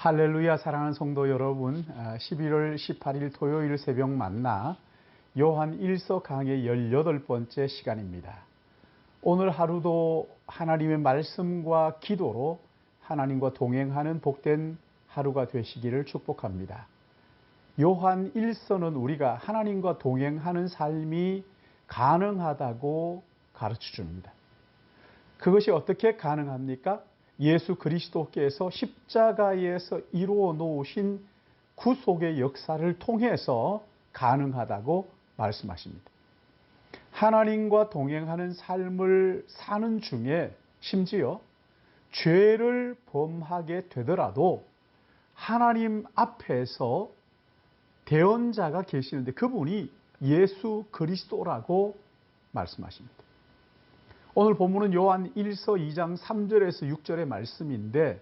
할렐루야. 사랑하는 성도 여러분, 11월 18일 토요일 새벽 만나 요한 1서 강의 18번째 시간입니다. 오늘 하루도 하나님의 말씀과 기도로 하나님과 동행하는 복된 하루가 되시기를 축복합니다. 요한 1서는 우리가 하나님과 동행하는 삶이 가능하다고 가르쳐 줍니다. 그것이 어떻게 가능합니까? 예수 그리스도께서 십자가에서 이루어 놓으신 구속의 역사를 통해서 가능하다고 말씀하십니다. 하나님과 동행하는 삶을 사는 중에 심지어 죄를 범하게 되더라도 하나님 앞에서 대언자가 계시는데 그분이 예수 그리스도라고 말씀하십니다. 오늘 본문은 요한 1서 2장 3절에서 6절의 말씀인데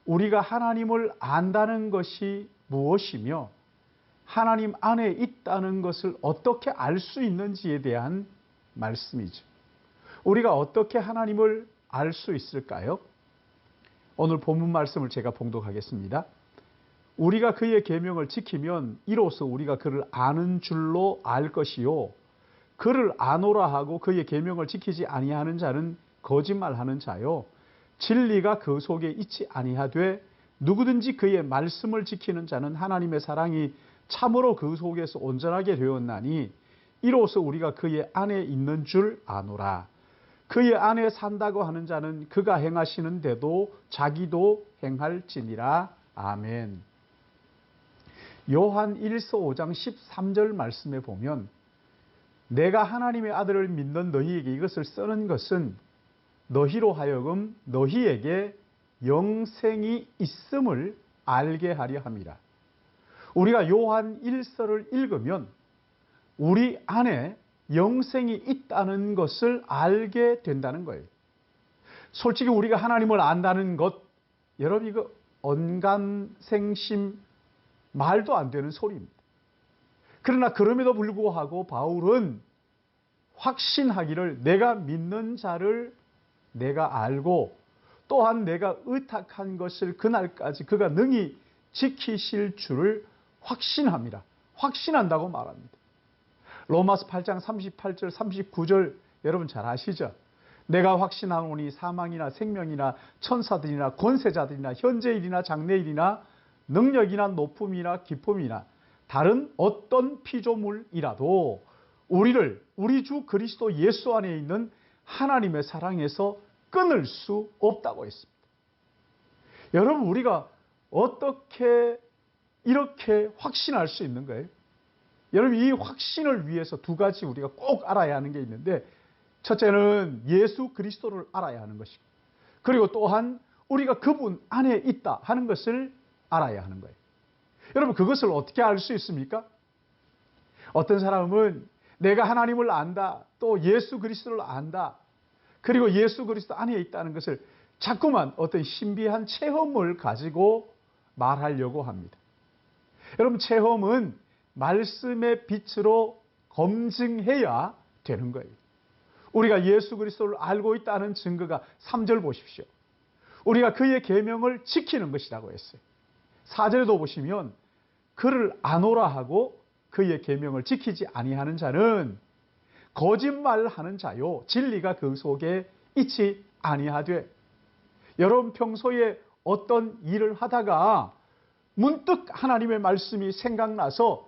우리가 하나님을 안다는 것이 무엇이며 하나님 안에 있다는 것을 어떻게 알 수 있는지에 대한 말씀이죠. 우리가 어떻게 하나님을 알 수 있을까요? 오늘 본문 말씀을 제가 봉독하겠습니다. 우리가 그의 계명을 지키면 이로써 우리가 그를 아는 줄로 알 것이요 그를 아노라 하고 그의 계명을 지키지 아니하는 자는 거짓말하는 자요 진리가 그 속에 있지 아니하되 누구든지 그의 말씀을 지키는 자는 하나님의 사랑이 참으로 그 속에서 온전하게 되었나니 이로써 우리가 그의 안에 있는 줄 아노라. 그의 안에 산다고 하는 자는 그가 행하시는 대도 자기도 행할지니라. 아멘. 요한 1서 5장 13절 말씀에 보면 내가 하나님의 아들을 믿는 너희에게 이것을 쓰는 것은 너희로 하여금 너희에게 영생이 있음을 알게 하려 함이라. 우리가 요한 1서를 읽으면 우리 안에 영생이 있다는 것을 알게 된다는 거예요. 솔직히 우리가 하나님을 안다는 것, 여러분 이거 언감생심 말도 안 되는 소리입니다. 그러나 그럼에도 불구하고 바울은 확신하기를 내가 믿는 자를 내가 알고 또한 내가 의탁한 것을 그날까지 그가 능히 지키실 줄을 확신합니다. 확신한다고 말합니다. 로마서 8장 38절 39절 여러분 잘 아시죠? 내가 확신하노니 사망이나 생명이나 천사들이나 권세자들이나 현재일이나 장래일이나 능력이나 높음이나 깊음이나 다른 어떤 피조물이라도 우리를 우리 주 그리스도 예수 안에 있는 하나님의 사랑에서 끊을 수 없다고 했습니다. 여러분 우리가 어떻게 이렇게 확신할 수 있는 거예요? 여러분 이 확신을 위해서 두 가지 우리가 꼭 알아야 하는 게 있는데 첫째는 예수 그리스도를 알아야 하는 것이고 그리고 또한 우리가 그분 안에 있다 하는 것을 알아야 하는 거예요. 여러분 그것을 어떻게 알 수 있습니까? 어떤 사람은 내가 하나님을 안다 또 예수 그리스도를 안다 그리고 예수 그리스도 안에 있다는 것을 자꾸만 어떤 신비한 체험을 가지고 말하려고 합니다. 여러분 체험은 말씀의 빛으로 검증해야 되는 거예요. 우리가 예수 그리스도를 알고 있다는 증거가 3절 보십시오. 우리가 그의 계명을 지키는 것이라고 했어요. 4절에도 보시면 그를 아노라 하고 그의 계명을 지키지 아니하는 자는 거짓말하는 자요 진리가 그 속에 있지 아니하되. 여러분 평소에 어떤 일을 하다가 문득 하나님의 말씀이 생각나서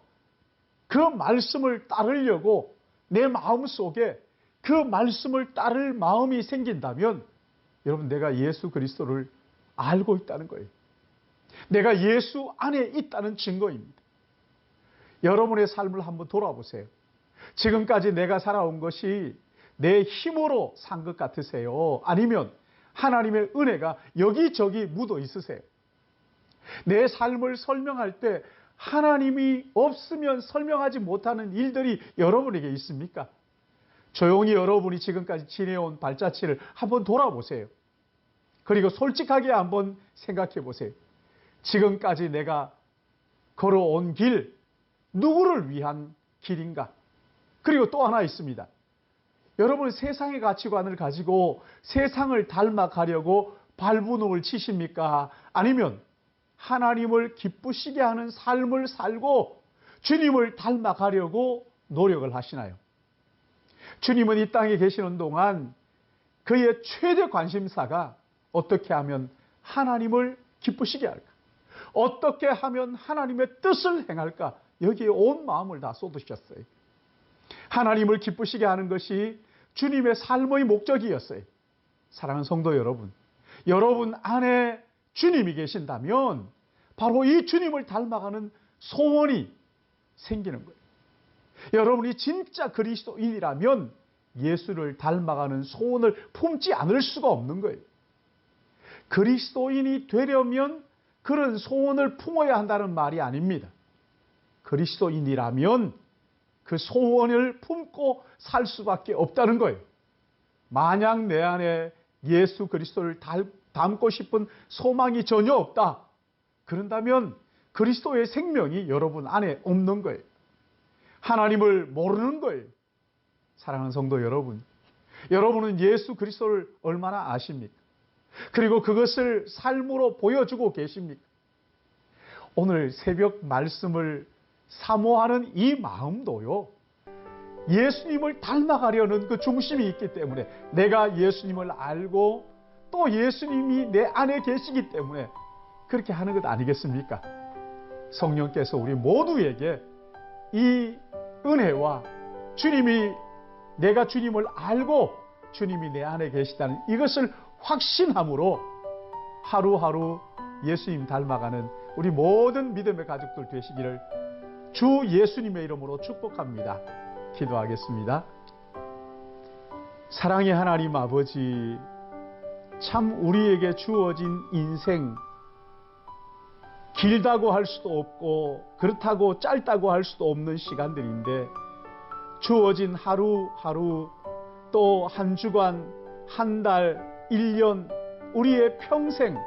그 말씀을 따르려고 내 마음속에 그 말씀을 따를 마음이 생긴다면 여러분 내가 예수 그리스도를 알고 있다는 거예요. 내가 예수 안에 있다는 증거입니다. 여러분의 삶을 한번 돌아보세요. 지금까지 내가 살아온 것이 내 힘으로 산 것 같으세요? 아니면 하나님의 은혜가 여기저기 묻어 있으세요? 내 삶을 설명할 때 하나님이 없으면 설명하지 못하는 일들이 여러분에게 있습니까? 조용히 여러분이 지금까지 지내온 발자취를 한번 돌아보세요. 그리고 솔직하게 한번 생각해 보세요. 지금까지 내가 걸어온 길, 누구를 위한 길인가? 그리고 또 하나 있습니다. 여러분 세상의 가치관을 가지고 세상을 닮아가려고 발버둥을 치십니까? 아니면 하나님을 기쁘시게 하는 삶을 살고 주님을 닮아가려고 노력을 하시나요? 주님은 이 땅에 계시는 동안 그의 최대 관심사가 어떻게 하면 하나님을 기쁘시게 할까? 어떻게 하면 하나님의 뜻을 행할까? 여기에 온 마음을 다 쏟으셨어요. 하나님을 기쁘시게 하는 것이 주님의 삶의 목적이었어요. 사랑하는 성도 여러분, 여러분 안에 주님이 계신다면 바로 이 주님을 닮아가는 소원이 생기는 거예요. 여러분이 진짜 그리스도인이라면 예수를 닮아가는 소원을 품지 않을 수가 없는 거예요. 그리스도인이 되려면 그런 소원을 품어야 한다는 말이 아닙니다. 그리스도인이라면 그 소원을 품고 살 수밖에 없다는 거예요. 만약 내 안에 예수 그리스도를 닮고 싶은 소망이 전혀 없다. 그런다면 그리스도의 생명이 여러분 안에 없는 거예요. 하나님을 모르는 거예요. 사랑하는 성도 여러분, 여러분은 예수 그리스도를 얼마나 아십니까? 그리고 그것을 삶으로 보여주고 계십니까? 오늘 새벽 말씀을 사모하는 이 마음도요, 예수님을 닮아가려는 그 중심이 있기 때문에, 내가 예수님을 알고 또 예수님이 내 안에 계시기 때문에 그렇게 하는 것 아니겠습니까? 성령께서 우리 모두에게 이 은혜와 주님이, 내가 주님을 알고 주님이 내 안에 계시다는 이것을 확신함으로 하루하루 예수님 닮아가는 우리 모든 믿음의 가족들 되시기를 주 예수님의 이름으로 축복합니다. 기도하겠습니다. 사랑의 하나님 아버지, 참 우리에게 주어진 인생, 길다고 할 수도 없고 그렇다고 짧다고 할 수도 없는 시간들인데, 주어진 하루하루, 또 한 주간, 한 달, 1년, 우리의 평생,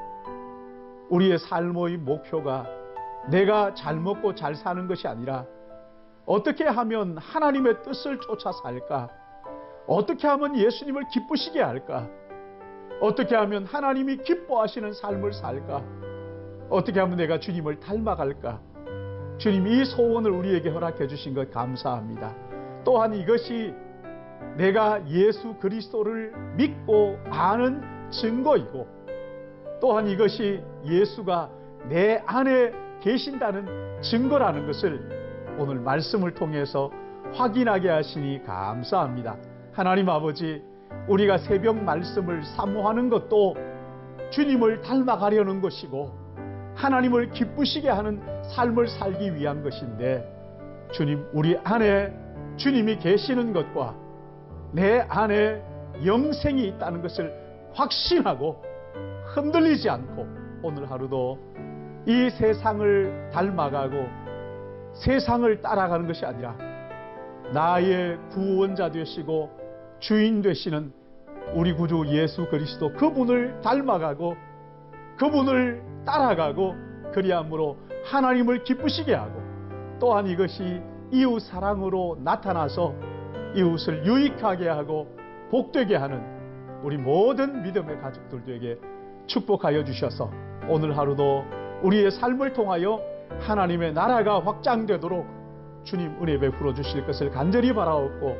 우리의 삶의 목표가 내가 잘 먹고 잘 사는 것이 아니라 어떻게 하면 하나님의 뜻을 쫓아 살까? 어떻게 하면 예수님을 기쁘시게 할까? 어떻게 하면 하나님이 기뻐하시는 삶을 살까? 어떻게 하면 내가 주님을 닮아갈까? 주님, 이 소원을 우리에게 허락해 주신 것 감사합니다. 또한 이것이 내가 예수 그리스도를 믿고 아는 증거이고, 또한 이것이 예수가 내 안에 계신다는 증거라는 것을 오늘 말씀을 통해서 확인하게 하시니 감사합니다. 하나님 아버지, 우리가 새벽 말씀을 사모하는 것도 주님을 닮아가려는 것이고 하나님을 기쁘시게 하는 삶을 살기 위한 것인데, 주님, 우리 안에 주님이 계시는 것과 내 안에 영생이 있다는 것을 확신하고 흔들리지 않고 오늘 하루도 이 세상을 닮아가고 세상을 따라가는 것이 아니라 나의 구원자 되시고 주인 되시는 우리 구주 예수 그리스도, 그분을 닮아가고 그분을 따라가고, 그리함으로 하나님을 기쁘시게 하고, 또한 이것이 이웃 사랑으로 나타나서 이웃을 유익하게 하고 복되게 하는 우리 모든 믿음의 가족들에게 축복하여 주셔서 오늘 하루도 우리의 삶을 통하여 하나님의 나라가 확장되도록 주님 은혜 베풀어 주실 것을 간절히 바라옵고,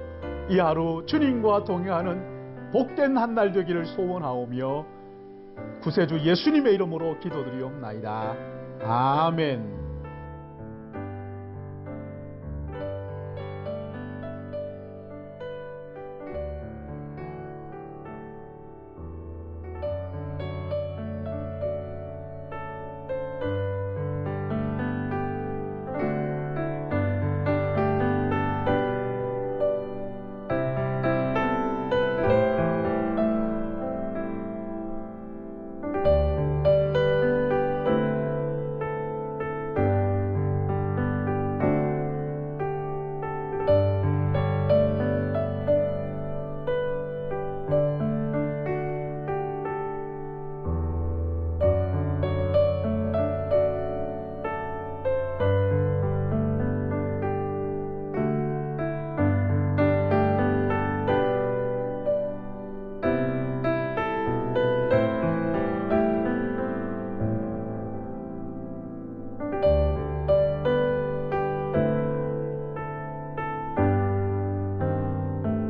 이 하루 주님과 동행하는 복된 한 날 되기를 소원하오며 구세주 예수님의 이름으로 기도드리옵나이다. 아멘.